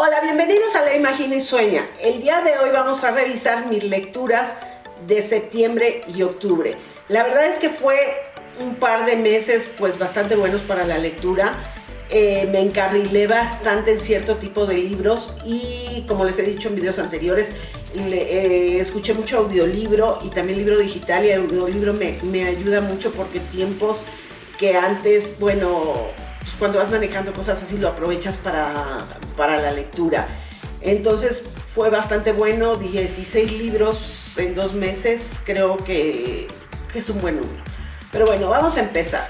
Hola, bienvenidos a La Imagina y Sueña. El día de hoy vamos a revisar mis lecturas de septiembre y octubre. La verdad es que fue un par de meses pues bastante buenos para la lectura. Me encarrilé bastante en cierto tipo de libros y, como les he dicho en videos anteriores, escuché mucho audiolibro y también libro digital, y el audiolibro me ayuda mucho porque tiempos que antes, bueno, pues cuando vas manejando cosas así lo aprovechas para la lectura. Entonces fue bastante bueno, 16 libros en 2 meses, creo que es un buen número. Pero bueno, vamos a empezar.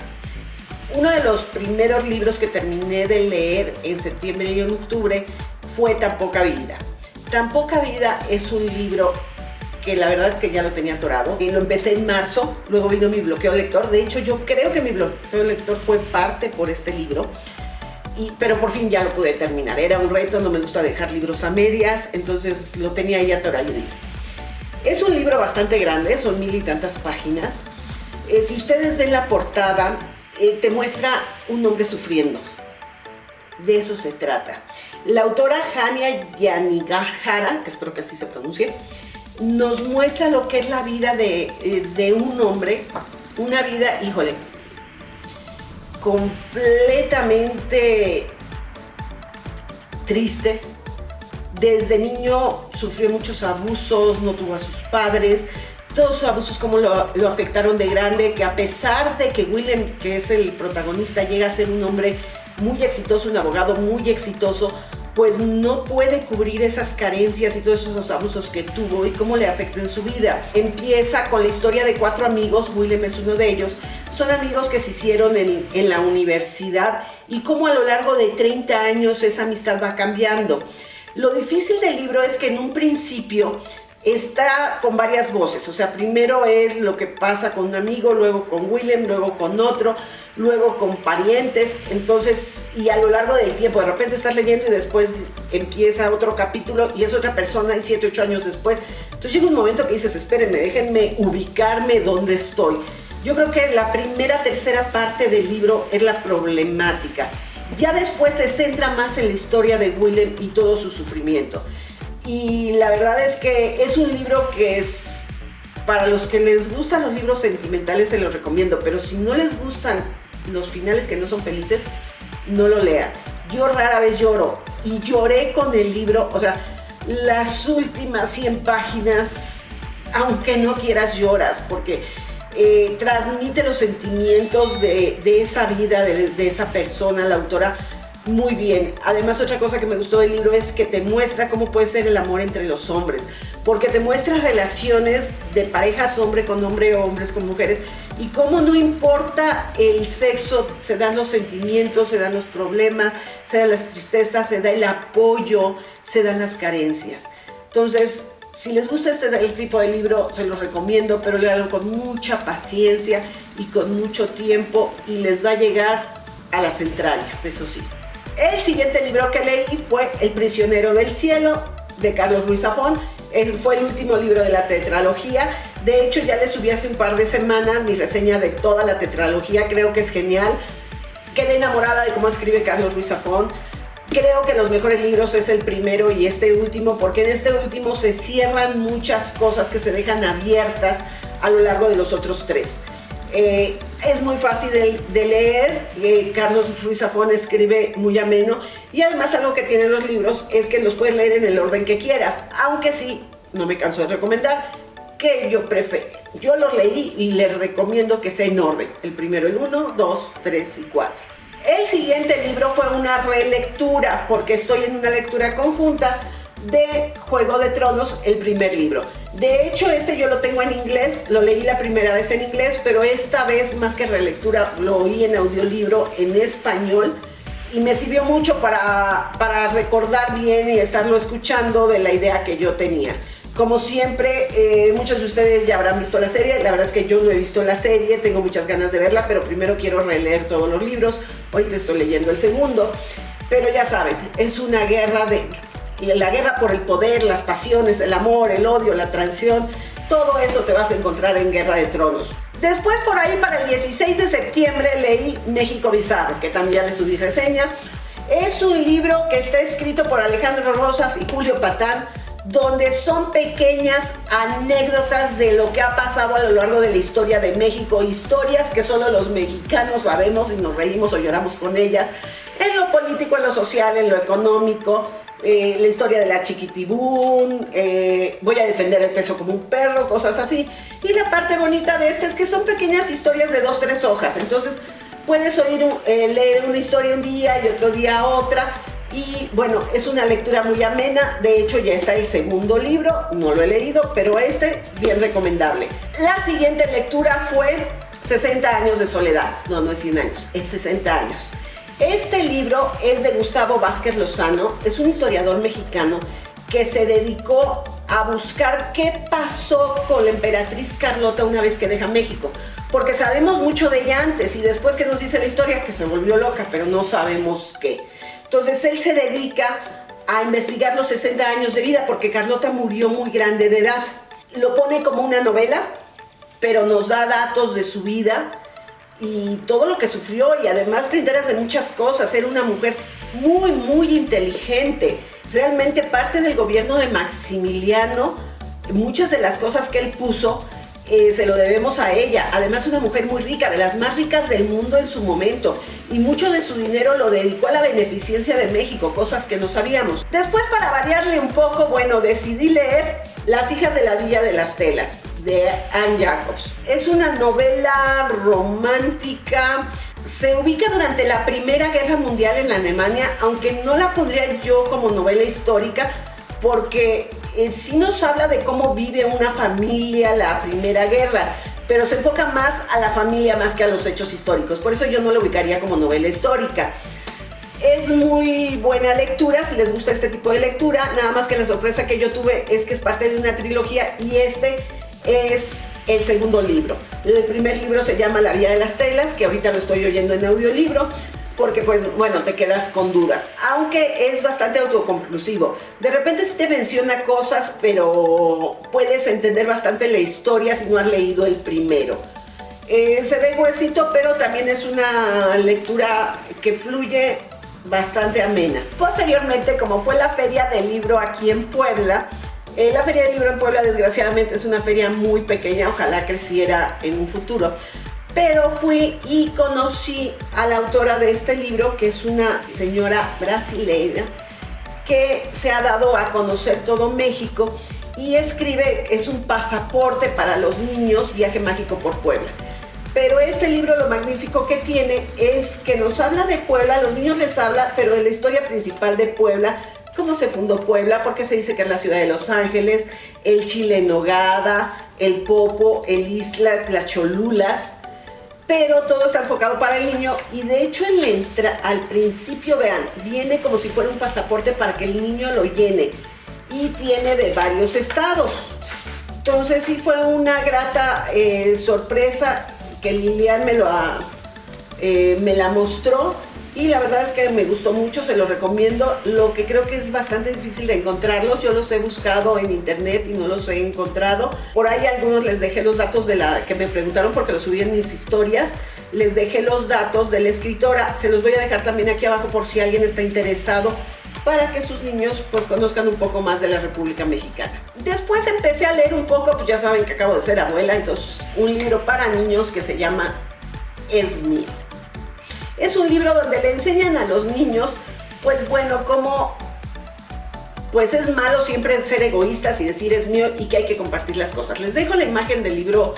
Uno de los primeros libros que terminé de leer en septiembre y en octubre fue Tan poca vida. Tan poca vida es un libro que la verdad es que ya lo tenía atorado. Y lo empecé en marzo, luego vino mi bloqueo lector. De hecho, yo creo que mi bloqueo lector fue parte por este libro. Pero por fin ya lo pude terminar. Era un reto, no me gusta dejar libros a medias, entonces lo tenía ahí atorado. Es un libro bastante grande, son 1000 y tantas páginas. Si ustedes ven la portada, te muestra un hombre sufriendo. De eso se trata. La autora Hanya Yanagihara, que espero que así se pronuncie, nos muestra lo que es la vida de un hombre, una vida, híjole, completamente triste. Desde niño sufrió muchos abusos, no tuvo a sus padres. Todos esos abusos como lo afectaron de grande, que a pesar de que Willem, que es el protagonista, llega a ser un hombre muy exitoso, un abogado muy exitoso, pues no puede cubrir esas carencias y todos esos abusos que tuvo y cómo le afectan su vida. Empieza con la historia de 4 amigos, Willem es uno de ellos. Son amigos que se hicieron en la universidad y cómo a lo largo de 30 años esa amistad va cambiando. Lo difícil del libro es que en un principio está con varias voces, o sea, primero es lo que pasa con un amigo, luego con Willem, luego con otro, luego con parientes, entonces, y a lo largo del tiempo, de repente estás leyendo y después empieza otro capítulo y es otra persona y 7, 8 años después. Entonces llega un momento que dices, espérenme, déjenme ubicarme donde estoy. Yo creo que la primera, tercera parte del libro es la problemática. Ya después se centra más en la historia de Willem y todo su sufrimiento. Y la verdad es que es un libro que es, para los que les gustan los libros sentimentales se los recomiendo, pero si no les gustan los finales que no son felices, no lo lean. Yo rara vez lloro y lloré con el libro, o sea, las últimas 100 páginas, aunque no quieras lloras, porque transmite los sentimientos de esa vida, de esa persona, la autora, muy bien. Además, otra cosa que me gustó del libro es que te muestra cómo puede ser el amor entre los hombres, porque te muestra relaciones de parejas hombre con hombre o hombres con mujeres, y cómo no importa el sexo, se dan los sentimientos, se dan los problemas, se dan las tristezas, se da el apoyo, se dan las carencias. Entonces, si les gusta el tipo de libro, se los recomiendo, pero léanlo con mucha paciencia y con mucho tiempo y les va a llegar a las entrañas, eso sí. El siguiente libro que leí fue El prisionero del cielo, de Carlos Ruiz Zafón. Fue el último libro de la tetralogía. De hecho, ya les subí hace un par de semanas mi reseña de toda la tetralogía. Creo que es genial. Quedé enamorada de cómo escribe Carlos Ruiz Zafón. Creo que los mejores libros es el primero y este último, porque en este último se cierran muchas cosas que se dejan abiertas a lo largo de los otros 3. Es muy fácil de leer, Carlos Ruiz Zafón escribe muy ameno, y además algo que tienen los libros es que los puedes leer en el orden que quieras, aunque sí, no me canso de recomendar, que yo los leí y les recomiendo que sea en orden, el primero el 1, 2, 3 y 4. El siguiente libro fue una relectura, porque estoy en una lectura conjunta de Juego de Tronos, el primer libro. De hecho, yo lo tengo en inglés, lo leí la primera vez en inglés, pero esta vez más que relectura lo oí en audiolibro en español y me sirvió mucho para recordar bien y estarlo escuchando de la idea que yo tenía. Como siempre, muchos de ustedes ya habrán visto la serie. La verdad es que yo no he visto la serie, tengo muchas ganas de verla, pero primero quiero releer todos los libros. Ahorita estoy leyendo el segundo, pero ya saben, es una guerra la guerra por el poder, las pasiones, el amor, el odio, la traición, todo eso te vas a encontrar en Guerra de Tronos. Después, por ahí para el 16 de septiembre leí México Bizarro, que también le subí reseña. Es un libro que está escrito por Alejandro Rosas y Julio Patán, donde son pequeñas anécdotas de lo que ha pasado a lo largo de la historia de México, historias que solo los mexicanos sabemos y nos reímos o lloramos con ellas, en lo político, en lo social, en lo económico, la historia de la Chiquitibún, voy a defender el peso como un perro, cosas así. Y la parte bonita de es que son pequeñas historias de 2-3 hojas, entonces puedes leer una historia un día y otro día otra. Y bueno, es una lectura muy amena. De hecho ya está el segundo libro, no lo he leído, pero bien recomendable. La siguiente lectura fue 60 años de soledad. No es 100 años, es 60 años. Este libro es de Gustavo Vázquez Lozano, es un historiador mexicano que se dedicó a buscar qué pasó con la emperatriz Carlota una vez que deja México, porque sabemos mucho de ella antes y después que nos dice la historia que se volvió loca, pero no sabemos qué. Entonces él se dedica a investigar los 60 años de vida porque Carlota murió muy grande de edad. Lo pone como una novela, pero nos da datos de su vida y todo lo que sufrió, y además te enteras de muchas cosas. Era una mujer muy, muy inteligente. Realmente parte del gobierno de Maximiliano, muchas de las cosas que él puso se lo debemos a ella. Además, una mujer muy rica, de las más ricas del mundo en su momento, y mucho de su dinero lo dedicó a la beneficencia de México, cosas que no sabíamos. Después, para variarle un poco, bueno, decidí leer Las hijas de la Villa de las Telas, de Anne Jacobs. Es una novela romántica. Se ubica durante la Primera Guerra Mundial en Alemania, aunque no la pondría yo como novela histórica, porque sí nos habla de cómo vive una familia la Primera Guerra, pero se enfoca más a la familia más que a los hechos históricos. Por eso yo no la ubicaría como novela histórica. Es muy buena lectura si les gusta este tipo de lectura, nada más que la sorpresa que yo tuve es que es parte de una trilogía y este es el segundo libro. El primer libro se llama La Villa de las Telas, que ahorita lo estoy oyendo en audiolibro, porque pues bueno, te quedas con dudas, aunque es bastante autoconclusivo. De repente sí te menciona cosas, pero puedes entender bastante la historia si no has leído el primero. Se ve gruesito, pero también es una lectura que fluye bastante amena. Posteriormente, como fue la Feria del Libro aquí en Puebla, la Feria del Libro en Puebla desgraciadamente es una feria muy pequeña, ojalá creciera en un futuro. Pero fui y conocí a la autora de este libro, que es una señora brasileña que se ha dado a conocer todo México y escribe, es un pasaporte para los niños, Viaje Mágico por Puebla. Pero este libro, lo magnífico que tiene es que nos habla de Puebla, a los niños les habla, pero de la historia principal de Puebla, cómo se fundó Puebla, porque se dice que es la ciudad de Los Ángeles, el chile en nogada, el popo, el isla, las cholulas, pero todo está enfocado para el niño y de hecho al principio, vean, viene como si fuera un pasaporte para que el niño lo llene y tiene de varios estados. Entonces sí fue una grata sorpresa que Lilian me la mostró y la verdad es que me gustó mucho, se lo recomiendo. Lo que creo que es bastante difícil de encontrarlos, yo los he buscado en internet y no los he encontrado. Por ahí algunos les dejé los datos que me preguntaron porque los subí en mis historias, les dejé los datos de la escritora, se los voy a dejar también aquí abajo por si alguien está interesado, para que sus niños pues conozcan un poco más de la República Mexicana. Después empecé a leer un poco, pues ya saben que acabo de ser abuela, entonces un libro para niños que se llama Es Mío. Es un libro donde le enseñan a los niños, pues bueno, cómo pues es malo siempre ser egoístas y decir es mío y que hay que compartir las cosas. Les dejo la imagen del libro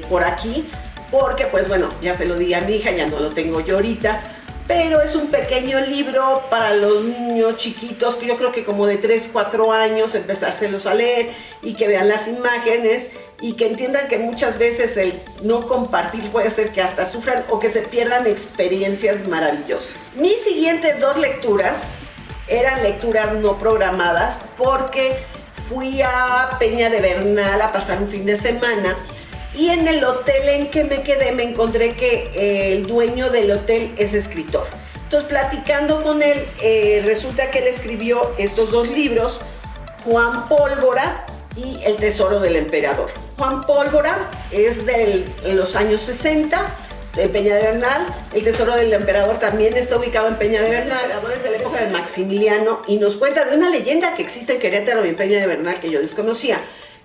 por aquí, porque pues bueno, ya se lo di a mi hija, ya no lo tengo yo ahorita, pero es un pequeño libro para los niños chiquitos, que yo creo que como de 3-4 años, empezárselos a leer y que vean las imágenes y que entiendan que muchas veces el no compartir puede hacer que hasta sufran o que se pierdan experiencias maravillosas. Mis siguientes 2 lecturas eran lecturas no programadas porque fui a Peña de Bernal a pasar un fin de semana. Y en el hotel en que me quedé me encontré que el dueño del hotel es escritor. Entonces, platicando con él, resulta que él escribió estos 2 libros, Juan Pólvora y El Tesoro del Emperador. Juan Pólvora es de los años 60, en Peña de Bernal. El tesoro del emperador también está ubicado en Peña de Bernal. El emperador es de la época de Maximiliano y nos cuenta de una leyenda que existe en Querétaro y en Peña de Bernal que yo desconocía,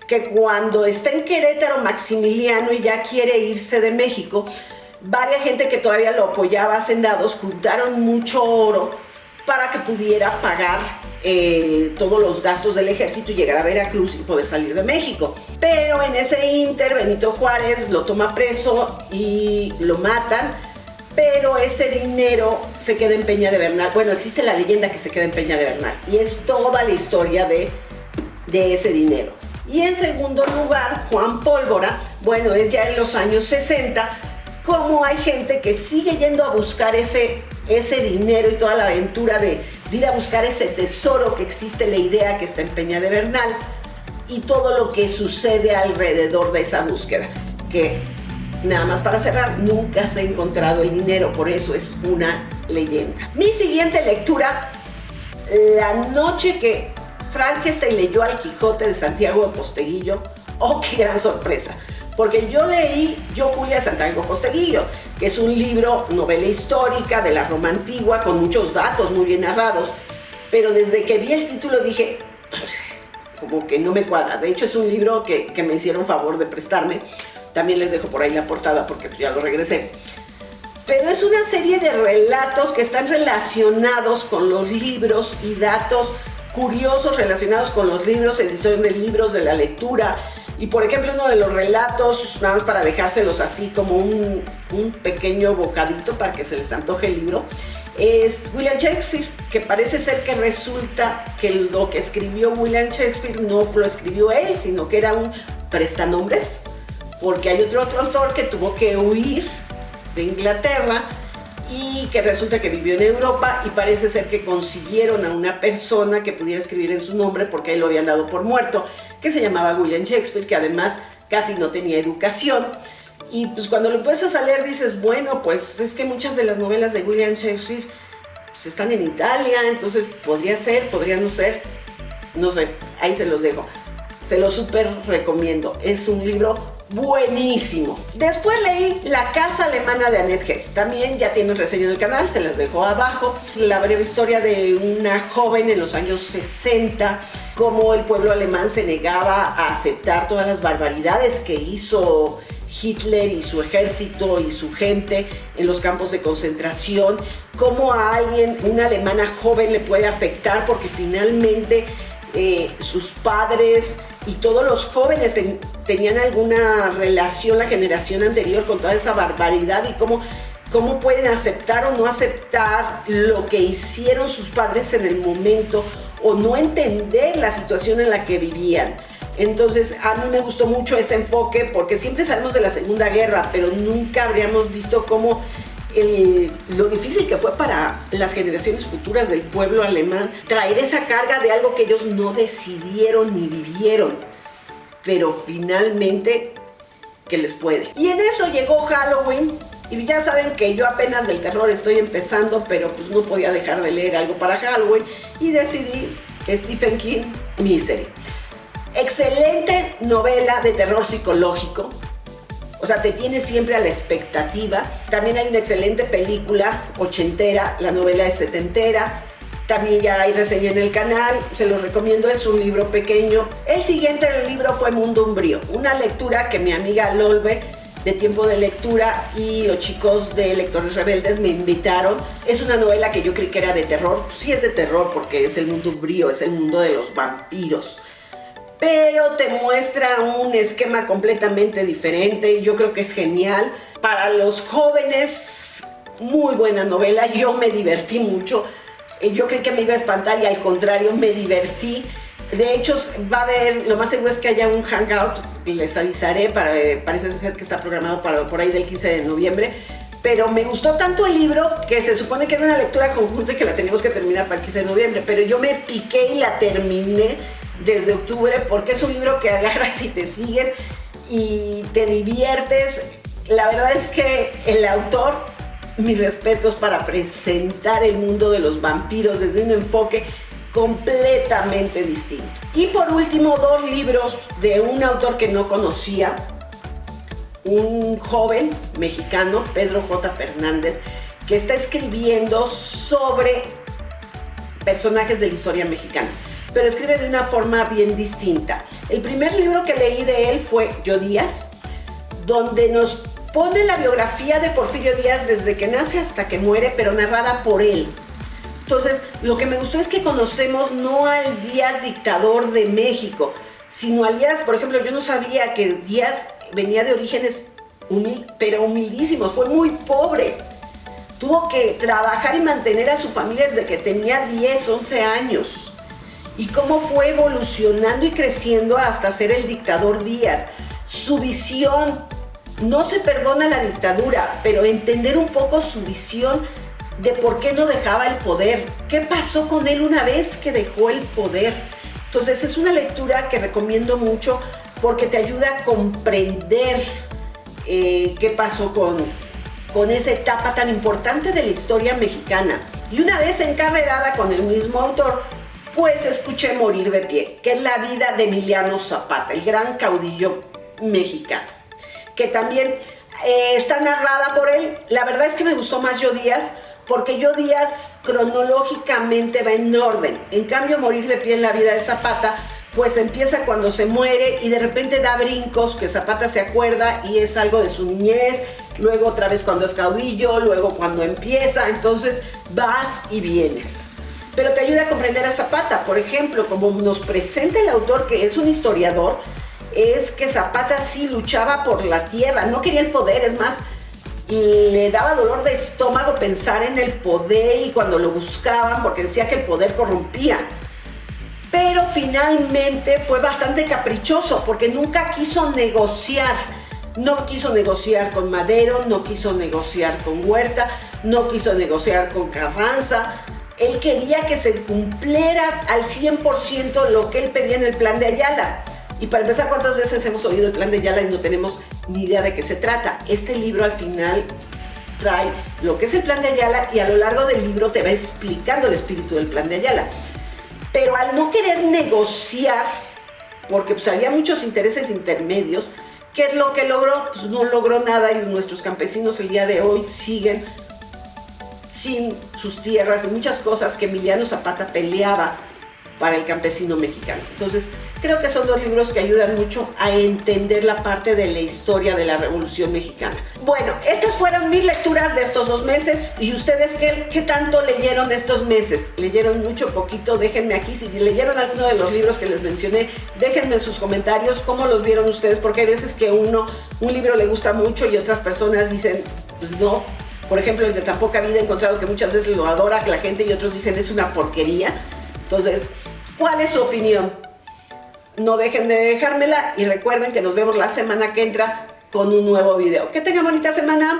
que cuando está en Querétaro Maximiliano y ya quiere irse de México, varias gente que todavía lo apoyaba, hacendados, juntaron mucho oro para que pudiera pagar todos los gastos del ejército y llegar a Veracruz y poder salir de México. Pero en ese ínter, Benito Juárez lo toma preso y lo matan, pero ese dinero se queda en Peña de Bernal. Bueno, existe la leyenda que se queda en Peña de Bernal y es toda la historia de ese dinero. Y en segundo lugar, Juan Pólvora, bueno, es ya en los años 60, como hay gente que sigue yendo a buscar ese dinero y toda la aventura de ir a buscar ese tesoro que existe, la idea que está en Peña de Bernal y todo lo que sucede alrededor de esa búsqueda, que nada más para cerrar, nunca se ha encontrado el dinero, por eso es una leyenda. Mi siguiente lectura, la noche que Frankenstein leyó al Quijote de Santiago de Posteguillo. ¡Oh, qué gran sorpresa! Porque yo leí Yo, Julia, de Santiago de Posteguillo, que es un libro, novela histórica de la Roma antigua, con muchos datos muy bien narrados, pero desde que vi el título dije, como que no me cuadra. De hecho, es un libro que me hicieron favor de prestarme. También les dejo por ahí la portada porque ya lo regresé. Pero es una serie de relatos que están relacionados con los libros y datos curiosos relacionados con los libros, edición de libros, de la lectura. Y por ejemplo, uno de los relatos, nada más para dejárselos así como un pequeño bocadito para que se les antoje el libro, es William Shakespeare, que parece ser que resulta que lo que escribió William Shakespeare no lo escribió él, sino que era un prestanombres, porque hay otro autor que tuvo que huir de Inglaterra y que resulta que vivió en Europa y parece ser que consiguieron a una persona que pudiera escribir en su nombre porque ahí lo habían dado por muerto, que se llamaba William Shakespeare, que además casi no tenía educación. Y pues cuando lo empiezas a leer dices, bueno, pues es que muchas de las novelas de William Shakespeare pues están en Italia, entonces podría ser, podría no ser, no sé, ahí se los dejo. Se los súper recomiendo, es un libro buenísimo. Después leí La casa alemana de Annette Hess, también ya tiene reseña en el canal, se las dejo abajo. La breve historia de una joven en los años 60, cómo el pueblo alemán se negaba a aceptar todas las barbaridades que hizo Hitler y su ejército y su gente en los campos de concentración, cómo a alguien, una alemana joven, le puede afectar porque finalmente sus padres y todos los jóvenes tenían alguna relación, la generación anterior, con toda esa barbaridad y cómo pueden aceptar o no aceptar lo que hicieron sus padres en el momento o no entender la situación en la que vivían. Entonces a mí me gustó mucho ese enfoque porque siempre sabemos de la Segunda Guerra, pero nunca habríamos visto cómo lo difícil que fue para las generaciones futuras del pueblo alemán traer esa carga de algo que ellos no decidieron ni vivieron, pero finalmente que les puede. Y en eso llegó Halloween, y ya saben que yo apenas del terror estoy empezando, pero pues no podía dejar de leer algo para Halloween y decidí Stephen King, Misery. Excelente novela de terror psicológico. O sea, te tiene siempre a la expectativa. También hay una excelente película ochentera, la novela es setentera. También ya hay reseña en el canal, se los recomiendo, es un libro pequeño. El siguiente libro fue Mundo Umbrío, una lectura que mi amiga Lolbe de Tiempo de Lectura y los chicos de Lectores Rebeldes me invitaron. Es una novela que yo creí que era de terror. Sí es de terror porque es el mundo umbrío, es el mundo de los vampiros. Pero te muestra un esquema completamente diferente y yo creo que es genial. Para los jóvenes, muy buena novela, yo me divertí mucho. Yo creí que me iba a espantar y al contrario me divertí. De hecho, va a haber, lo más seguro es que haya un hangout, les avisaré, parece ser que está programado para por ahí del 15 de noviembre. Pero me gustó tanto el libro que se supone que era una lectura conjunta y que la teníamos que terminar para el 15 de noviembre. Pero yo me piqué y la terminé desde octubre porque es un libro que agarras y te sigues y te diviertes. La verdad es que el autor, mis respetos, para presentar el mundo de los vampiros desde un enfoque completamente distinto. Y por último, dos libros de un autor que no conocía. un joven mexicano, Pedro J. Fernández, que está escribiendo sobre personajes de la historia mexicana, pero escribe de una forma bien distinta. El primer libro que leí de él fue Yo Díaz, donde nos pone la biografía de Porfirio Díaz desde que nace hasta que muere, pero narrada por él. Entonces, lo que me gustó es que conocemos no al Díaz dictador de México, sino al Díaz, por ejemplo, yo no sabía que Díaz venía de orígenes pero humildísimos, fue muy pobre. Tuvo que trabajar y mantener a su familia desde que tenía 10, 11 años. Y cómo fue evolucionando y creciendo hasta ser el dictador Díaz. Su visión, no se perdona la dictadura, pero entender un poco su visión de por qué no dejaba el poder, qué pasó con él una vez que dejó el poder. Entonces es una lectura que recomiendo mucho porque te ayuda a comprender qué pasó con esa etapa tan importante de la historia mexicana. Y una vez encarrerada con el mismo autor, pues escuché Morir de Pie, que es la vida de Emiliano Zapata, el gran caudillo mexicano, que también está narrada por él. La verdad es que me gustó más Yo Díaz, porque Yo Díaz cronológicamente va en orden. En cambio, Morir de Pie en la vida de Zapata, pues empieza cuando se muere y de repente da brincos que Zapata se acuerda y es algo de su niñez, luego otra vez cuando es caudillo, luego cuando empieza, entonces vas y vienes. Pero te ayuda a comprender a Zapata. Por ejemplo, como nos presenta el autor, que es un historiador, es que Zapata sí luchaba por la tierra, no quería el poder, es más, le daba dolor de estómago pensar en el poder y cuando lo buscaban porque decía que el poder corrompía. Pero finalmente fue bastante caprichoso porque nunca quiso negociar. No quiso negociar con Madero, no quiso negociar con Huerta, no quiso negociar con Carranza. Él quería que se cumpliera al 100% lo que él pedía en el Plan de Ayala. Y para empezar, ¿cuántas veces hemos oído el Plan de Ayala y no tenemos ni idea de qué se trata? Este libro al final trae lo que es el Plan de Ayala y a lo largo del libro te va explicando el espíritu del Plan de Ayala. Pero al no querer negociar, porque pues había muchos intereses intermedios, ¿qué es lo que logró? Pues no logró nada y nuestros campesinos el día de hoy siguen sin sus tierras y muchas cosas que Emiliano Zapata peleaba para el campesino mexicano. Entonces, creo que son dos libros que ayudan mucho a entender la parte de la historia de la Revolución Mexicana. Bueno, estas fueron mis lecturas de estos 2 meses. ¿Y ustedes qué tanto leyeron estos meses? ¿Leyeron mucho, poquito? Déjenme aquí, si leyeron alguno de los libros que les mencioné, déjenme sus comentarios, cómo los vieron ustedes, porque hay veces que un libro le gusta mucho y otras personas dicen, pues no. Por ejemplo, el de Tan Poca Vida he encontrado que muchas veces lo adora la gente y otros dicen es una porquería. Entonces, ¿cuál es su opinión? No dejen de dejármela y recuerden que nos vemos la semana que entra con un nuevo video. Que tengan bonita semana.